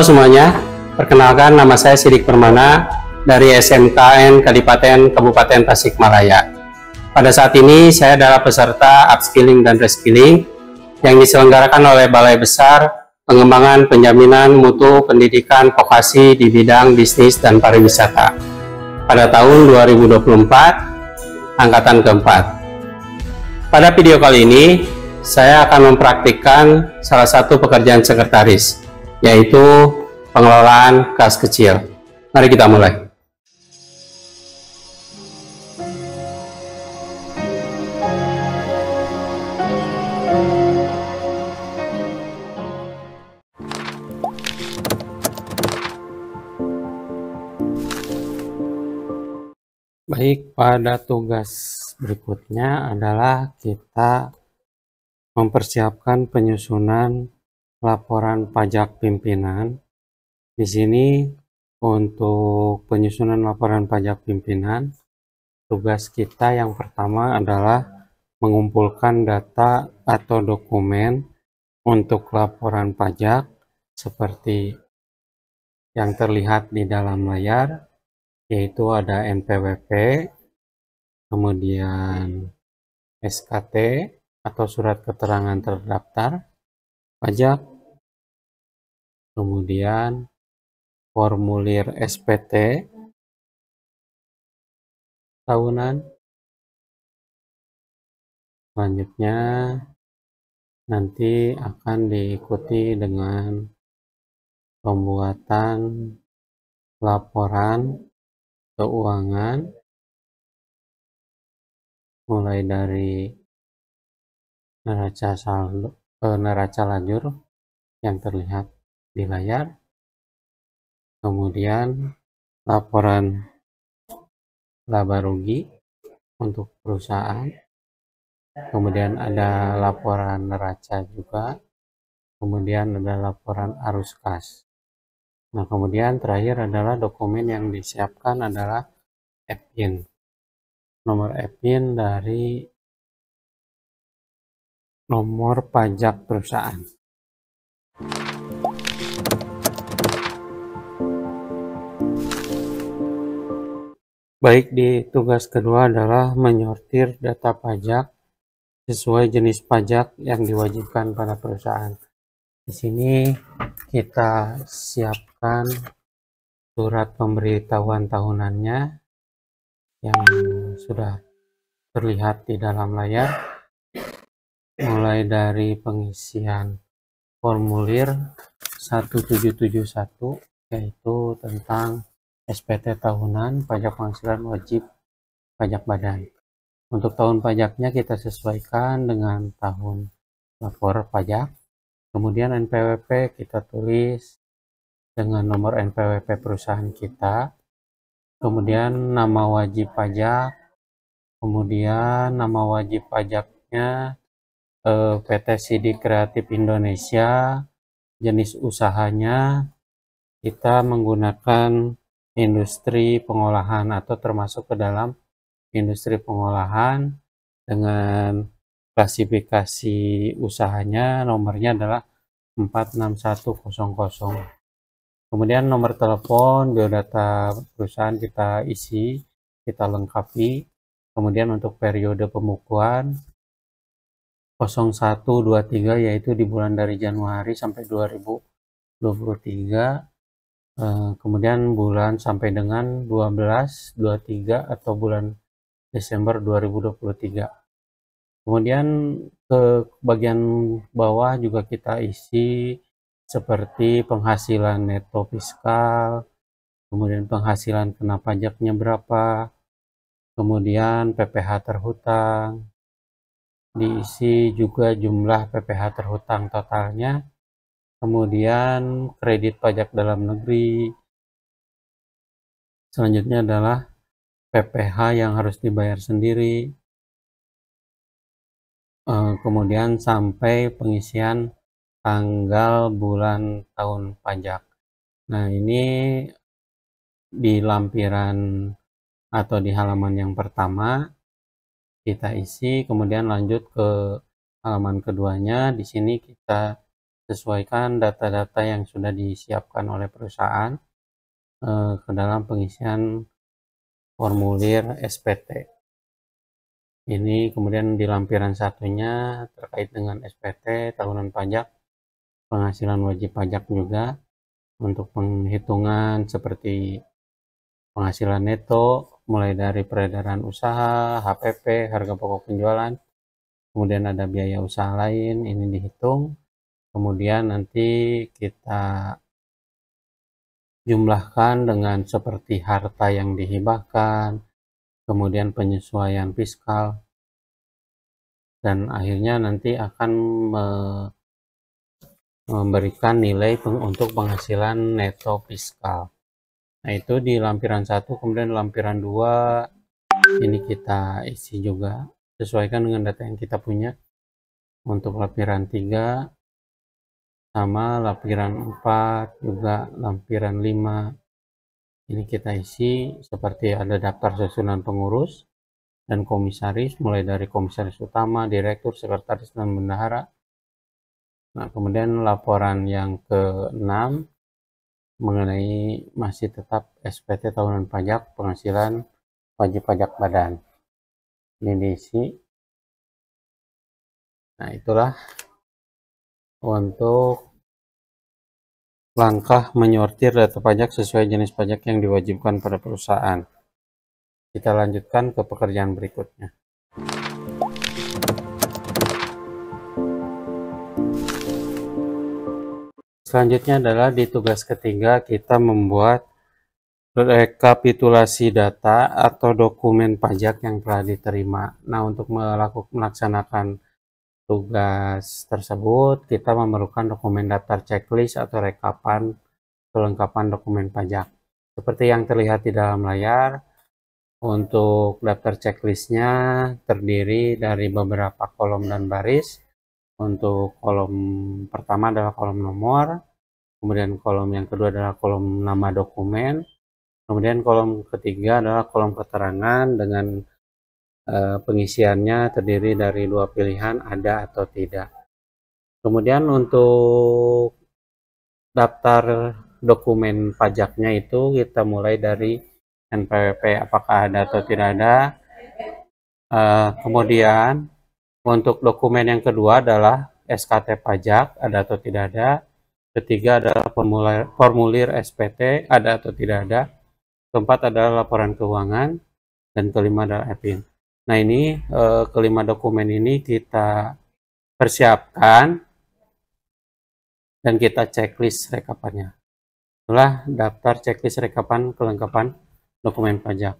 Halo semuanya, perkenalkan nama saya Sidik Permana dari SMKN Kadipaten Kabupaten Tasikmalaya. Pada saat ini saya adalah peserta upskilling dan reskilling yang diselenggarakan oleh Balai Besar Pengembangan Penjaminan Mutu Pendidikan Vokasi di bidang bisnis dan pariwisata pada tahun 2024, angkatan keempat. Pada video kali ini, saya akan mempraktikkan salah satu pekerjaan sekretaris, yaitu pengelolaan kas kecil. Mari kita mulai. Baik, pada tugas berikutnya adalah kita mempersiapkan penyusunan laporan pajak pimpinan. Di sini untuk penyusunan laporan pajak pimpinan, tugas kita yang pertama adalah mengumpulkan data atau dokumen untuk laporan pajak seperti yang terlihat di dalam layar, yaitu ada NPWP, kemudian SKT atau surat keterangan terdaftar pajak, kemudian formulir SPT tahunan. Selanjutnya nanti akan diikuti dengan pembuatan laporan keuangan mulai dari neraca saldo neraca lajur yang terlihat di layar, kemudian laporan laba rugi untuk perusahaan, kemudian ada laporan neraca juga, kemudian ada laporan arus kas. Nah, kemudian terakhir adalah dokumen yang disiapkan adalah EPIN, nomor EPIN dari nomor pajak perusahaan. Baik, di tugas kedua adalah menyortir data pajak sesuai jenis pajak yang diwajibkan pada perusahaan. Di sini kita siapkan surat pemberitahuan tahunannya yang sudah terlihat di dalam layar, mulai dari pengisian formulir 1771, yaitu tentang SPT tahunan, pajak penghasilan wajib pajak badan. Untuk tahun pajaknya kita sesuaikan dengan tahun lapor pajak. Kemudian NPWP kita tulis dengan nomor NPWP perusahaan kita. Kemudian nama wajib pajak. Kemudian nama wajib pajaknya PT Sidik Kreatif Indonesia. Jenis usahanya kita menggunakan industri pengolahan atau termasuk ke dalam industri pengolahan, dengan klasifikasi usahanya nomornya adalah 46100. Kemudian nomor telepon, biodata perusahaan kita isi, kita lengkapi. Kemudian untuk periode pembukuan 0123, yaitu di bulan dari Januari sampai 2023. Kemudian bulan sampai dengan 12/23 atau bulan Desember 2023. Kemudian ke bagian bawah juga kita isi seperti penghasilan neto fiskal, kemudian penghasilan kena pajaknya berapa, kemudian PPh terhutang, diisi juga jumlah PPh terhutang totalnya, kemudian kredit pajak dalam negeri. Selanjutnya adalah PPh yang harus dibayar sendiri, kemudian sampai pengisian tanggal, bulan, tahun pajak. Nah, ini di lampiran atau di halaman yang pertama kita isi, kemudian lanjut ke halaman keduanya. Di sini kita sesuaikan data-data yang sudah disiapkan oleh perusahaan ke dalam pengisian formulir SPT. Ini kemudian di lampiran satunya terkait dengan SPT, tahunan pajak, penghasilan wajib pajak juga untuk penghitungan seperti penghasilan neto, mulai dari peredaran usaha, HPP, harga pokok penjualan, kemudian ada biaya usaha lain, ini dihitung. Kemudian nanti kita jumlahkan dengan seperti harta yang dihibahkan, kemudian penyesuaian fiskal, dan akhirnya nanti akan memberikan nilai untuk penghasilan neto fiskal. Nah, itu di lampiran 1, kemudian lampiran 2 ini kita isi juga sesuaikan dengan data yang kita punya. Untuk lampiran 3 sama, lampiran 4 juga, lampiran 5 ini kita isi seperti ada daftar susunan pengurus dan komisaris, mulai dari komisaris utama, direktur, sekretaris, dan bendahara. Nah, kemudian laporan yang ke-6 mengenai masih tetap SPT tahunan pajak, penghasilan wajib pajak badan. Ini diisi. Nah, itulah untuk langkah menyortir data pajak sesuai jenis pajak yang diwajibkan pada perusahaan. Kita lanjutkan ke pekerjaan berikutnya. Selanjutnya adalah di tugas ketiga kita membuat rekapitulasi data atau dokumen pajak yang telah diterima. Nah, untuk melaksanakan tugas tersebut kita memerlukan dokumen daftar checklist atau rekapan kelengkapan dokumen pajak. Seperti yang terlihat di dalam layar, untuk daftar checklistnya terdiri dari beberapa kolom dan baris. Untuk kolom pertama adalah kolom nomor, kemudian kolom yang kedua adalah kolom nama dokumen, kemudian kolom ketiga adalah kolom keterangan dengan pengisiannya terdiri dari 2 pilihan, ada atau tidak. Kemudian untuk daftar dokumen pajaknya itu kita mulai dari NPWP apakah ada atau tidak ada. Kemudian untuk dokumen yang kedua adalah SKT pajak, ada atau tidak ada. Ketiga adalah formulir SPT, ada atau tidak ada. Keempat adalah laporan keuangan, dan kelima adalah EPIN. Nah, ini kelima dokumen ini kita persiapkan dan kita checklist rekapannya. Itulah daftar checklist rekapan kelengkapan dokumen pajak.